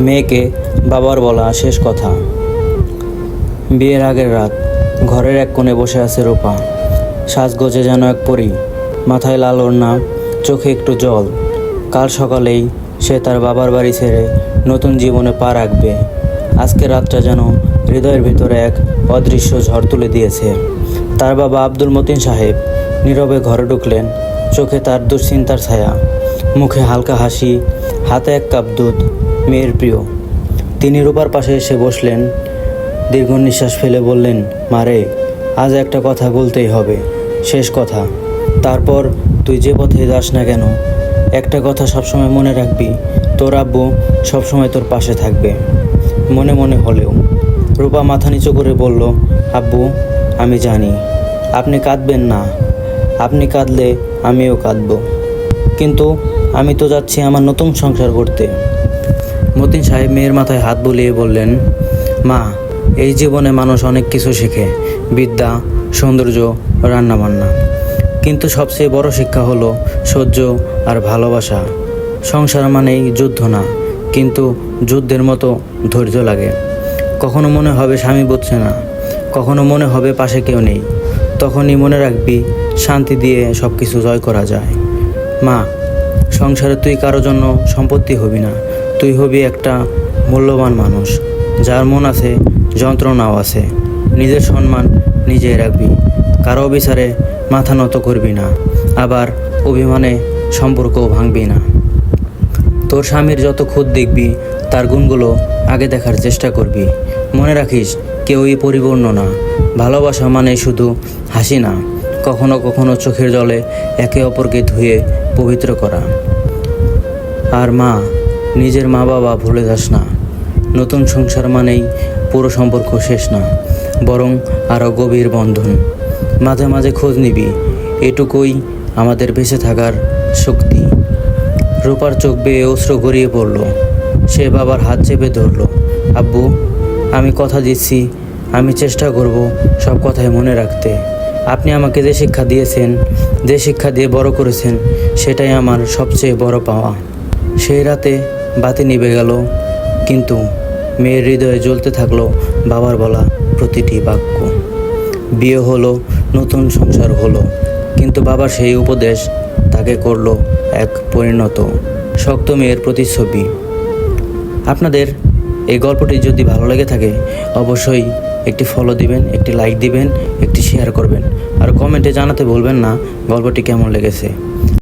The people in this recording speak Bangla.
মেয়েকে বাবার বলা শেষ কথা। বিয়ের আগের রাত, ঘরের এক কোণে বসে আছে রূপা। সাজগোজে যেন এক পরী, মাথায় লাল ওড়না, চোখে একটু জল। কাল সকালেই সে তার বাবার বাড়ি ছেড়ে নতুন জীবনে পা রাখবে। আজকে রাতটা যেন হৃদয়ের ভিতরে এক অদৃশ্য ঝড় তুলে দিয়েছে। তার বাবা আব্দুল মতিন সাহেব নীরবে ঘরে ঢুকলেন, চোখে তার দুশ্চিন্তার ছায়া, মুখে হালকা হাসি, হাতে এক কাপ দুধ, মেয়ের প্রিয়। তিনি রূপার পাশে এসে বসলেন, দীর্ঘ নিঃশ্বাস ফেলে বললেন, মারে, আজ একটা কথা বলতেই হবে, শেষ কথা। তারপর তুই যে পথে যাস না কেন, একটা কথা সবসময় মনে রাখবি, তোর আব্বু সবসময় তোর পাশে থাকবে, মনে মনে হলেও। রূপা মাথা নিচু করে বলল, আব্বু, আমি জানি আপনি কাঁদবেন না, আপনি কাঁদলে আমিও কাঁদব, কিন্তু আমি তো যাচ্ছি আমার নতুন সংসার করতে। মতিন সাহেব মেয়ের মাথায় হাত বুলিয়ে বললেন, মা, এই জীবনে মানুষ অনেক কিছু শেখে, বিদ্যা, সৌন্দর্য, রান্নাবান্না, কিন্তু সবচেয়ে বড় শিক্ষা হলো সহ্য আর ভালোবাসা। সংসার মানেই যুদ্ধ না, কিন্তু যুদ্ধের মতো ধৈর্য লাগে। কখনো মনে হবে স্বামী বুঝছে না, কখনো মনে হবে পাশে কেউ নেই, তখনই মনে রাখবি শান্তি দিয়ে সব কিছু জয় করা যায়। মা, সংসারে তুই কারো জন্য সম্পত্তি হবি না, তুই হবি একটা মূল্যবান মানুষ, যার মন আছে, যন্ত্রণাও আছে। নিজের সম্মান নিজেই রাখবি, কারো বিচারে মাথা নত করবি না, আবার অভিমানে সম্পর্কও ভাঙবি না। তোর স্বামীর যত খুঁত দেখবি, তার গুণগুলো আগে দেখার চেষ্টা করবি। মনে রাখিস, কেউই পরিপূর্ণ না। ভালোবাসা মানে শুধু হাসি না, কখনো কখনো চোখের জলে একে অপরকে ধুয়ে পবিত্র করা। আর মা, নিজের মা বাবা ভুলে যাস না। নতুন সংসার মানেই পুরো সম্পর্ক শেষ না, বরং আরও গভীর বন্ধন। মাঝে মাঝে খোঁজ নিবি, এটুকুই আমাদের বেঁচে থাকার শক্তি। রূপার চোখ বেয়ে অশ্রু গড়িয়ে পড়ল, সে বাবার হাত চেপে ধরল। আব্বু, আমি কথা দিচ্ছি, আমি চেষ্টা করব সব কথাই মনে রাখতে। আপনি আমাকে যে শিক্ষা দিয়েছেন, যে শিক্ষা দিয়ে বড় করেছেন, সেটাই আমার সবচেয়ে বড় পাওয়া। সেই রাতে বাতি নিভে গেল, কিন্তু মেয়ের হৃদয়ে জ্বলতে থাকলো বাবার বলা প্রতিটি বাক্য। বিয়ে হলো, নতুন সংসার হলো, কিন্তু বাবার সেই উপদেশ তাকে করলো এক পরিণত শক্ত মেয়ের প্রতিচ্ছবি। আপনাদের এই গল্পটি যদি ভালো লেগে থাকে, অবশ্যই একটি ফলো দিবেন, একটি লাইক দিবেন, একটি শেয়ার করবেন, আর কমেন্টে জানাতে ভুলবেন না গল্পটি কেমন লেগেছে।